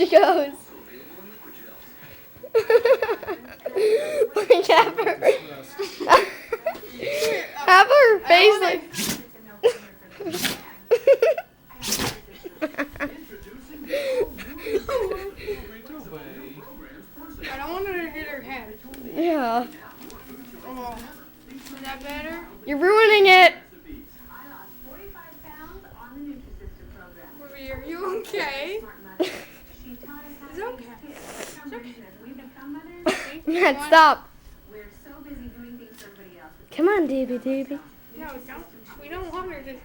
she goes. Like have her face like. I don't want her to hit her head. Yeah. Oh, is that better? You're ruining it. Are you okay? It's okay. It's okay. Matt, stop. Come on, Doobie Doobie. No, we don't want her to.